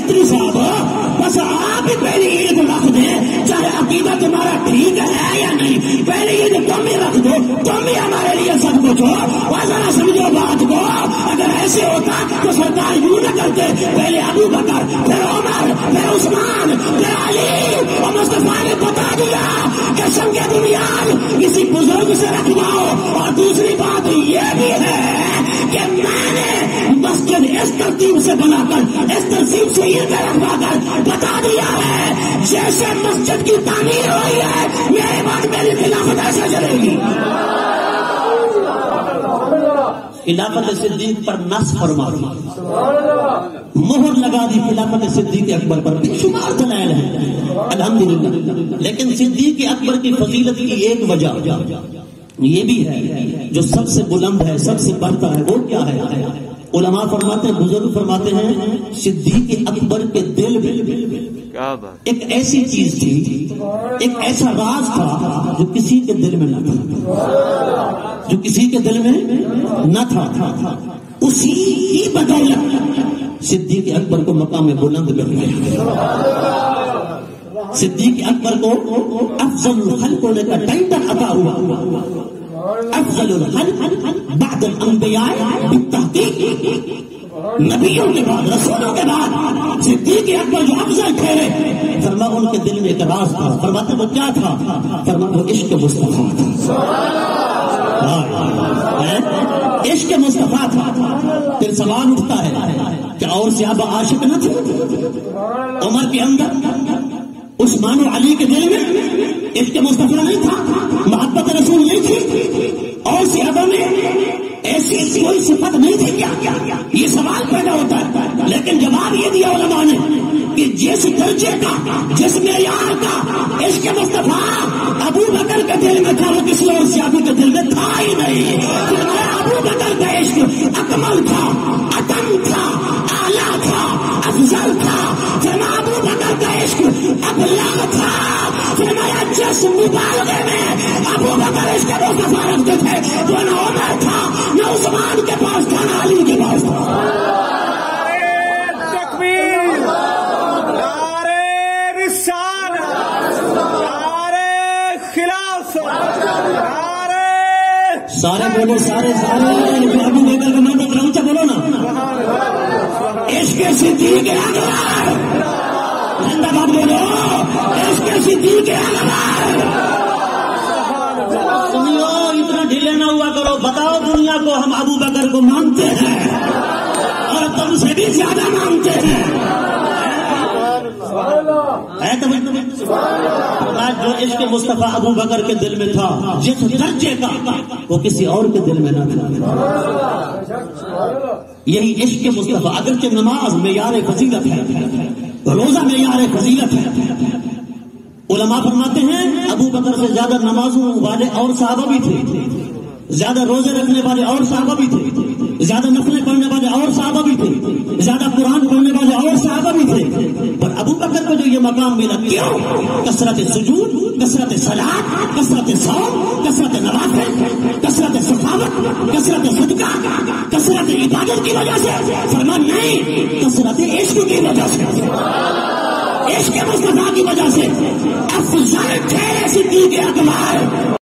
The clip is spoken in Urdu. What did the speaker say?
مستری صاحب بس آپ ہی پہلی عید رکھ دیں، چاہے عقیدہ تمہارا ٹھیک ہے یا نہیں، پہلی عید تم ہی رکھ دو، تم ہی ہمارے لیے سب کچھ ہو۔ اور ذرا سمجھو بات کو، اگر ایسے ہوتا تو سرکار یوں نہ کرتے، پہلے ابو بکر پھر عمر پھر عثمان پھر علی، اور مصطفیٰ نے بتا دیا کہ سنگ بنیاد کسی بزرگ سے رکھواؤ۔ اور دوسری بات یہ بھی ہے کہ میں نے مسجد اس ترتیب سے بنا کر اس ترتیب سے یہ رکھوا کر بتا دیا ہے جیسے مسجد کی تعمیر ہوئی ہے میرے بعد میری خلافت ایسے چلے گی۔ خلافت صدیق پر نص فرما، مہر لگا دی خلافت صدیق اکبر پر، بے شمار دلائل ہیں الحمدللہ، لیکن صدیق اکبر کی فضیلت کی ایک وجہ یہ بھی ہے جو سب سے بلند ہے، سب سے بڑھتا ہے، وہ کیا ہے؟ علماء فرماتے ہیں، بزرگ فرماتے ہیں، صدیق اکبر کے دل میں ایک ایسی چیز تھی، ایک ایسا راز تھا جو کسی کے دل میں نہ تھا، جو کسی کے دل میں نہ تھا، اسی کی بدولت صدیق اکبر کو مقام بلند کر گیا۔ صدیق اکبر کو افضل الخلق ہونے کا ٹائٹل عطا ہوا، افضل الخلق بعد الانبیاء بالتحقیق، نبیوں کے بعد رسولوں کے بعد صدیق اکبر جو افضل ٹھہرے، فرما ان کے دل میں ایک راز تھا، فرماتے وہ کیا تھا؟ فرما وہ عشق مصطفیٰ تھا، عشق مصطفیٰ تھا۔ پھر سوال اٹھتا ہے کہ اور صحابہ عاشق نہ تھے؟ عمر کے اندر، عثمان و علی کے دل میں عشق مصطفیٰ نہیں تھا، محبت رسول نہیں تھی، اور صحابہ میں ایسی کوئی صفت نہیں تھی کیا؟ یہ سوال پیدا ہوتا ہے، لیکن جواب یہ دیا علماء نے کہ جس درجے کا، جس معیار کا عشق مصطفیٰ ابو بکر کے دل میں تھا وہ کسی اور صحابی کے دل میں تھا ہی نہیں۔ ابو بکر کا عشق اکمل تھا، اتم تھا، اعلیٰ تھا، افضل تھا۔ فرمایا ابو بکر کا عشق ابلغ تھا، فرمایا جس مبالغے میں ابو بکر عشق مصطفیٰ رکھتے تھے وہ نہ عمر تھا، نہ عثمان کے پاس تھا، نہ علی کے پاس تھا۔ سارے بولو، سارے ابو بکر کا نام بتا اونچا بولو نا، عشق صدیق اکبر زندہ باد بولو، عشق صدیق اکبر۔ سنیو، اتنا ڈھیلے نہ ہوا کرو، بتاؤ دنیا کو ہم ابو بکر کو مانتے ہیں اور تم سے بھی زیادہ مانتے ہیں۔ جو عشق مصطفیٰ ابو بکر کے دل میں تھا، جس درجے کا، وہ کسی اور کے دل میں نہ تھا۔ یہی عشق مصطفیٰ، اگرچہ نماز معیار فضیلت ہے، روزہ معیار فضیلت ہے، علماء فرماتے ہیں ابو بکر سے زیادہ نمازوں والے اور صحابہ بھی تھے، زیادہ روزے رکھنے والے اور صحابہ بھی تھے، زیادہ نفلیں پڑھنے والے اور صحابہ بھی تھے، زیادہ قرآن پڑھنے والے اور صحابہ بھی تھے، پر ابو بکر کو جو یہ مقام ملا کیوں؟ کثرت سجود، کثرت صلاۃ، کثرت صوم، کثرت نوافل، کثرت سخاوت، کثرت صدقہ، کثرت عبادت کی وجہ سے؟ فرمان نہیں، کثرت عشق کی وجہ سے، عشق مصطفیٰ کی وجہ سے افضل ٹھہرے صدیق اکبر۔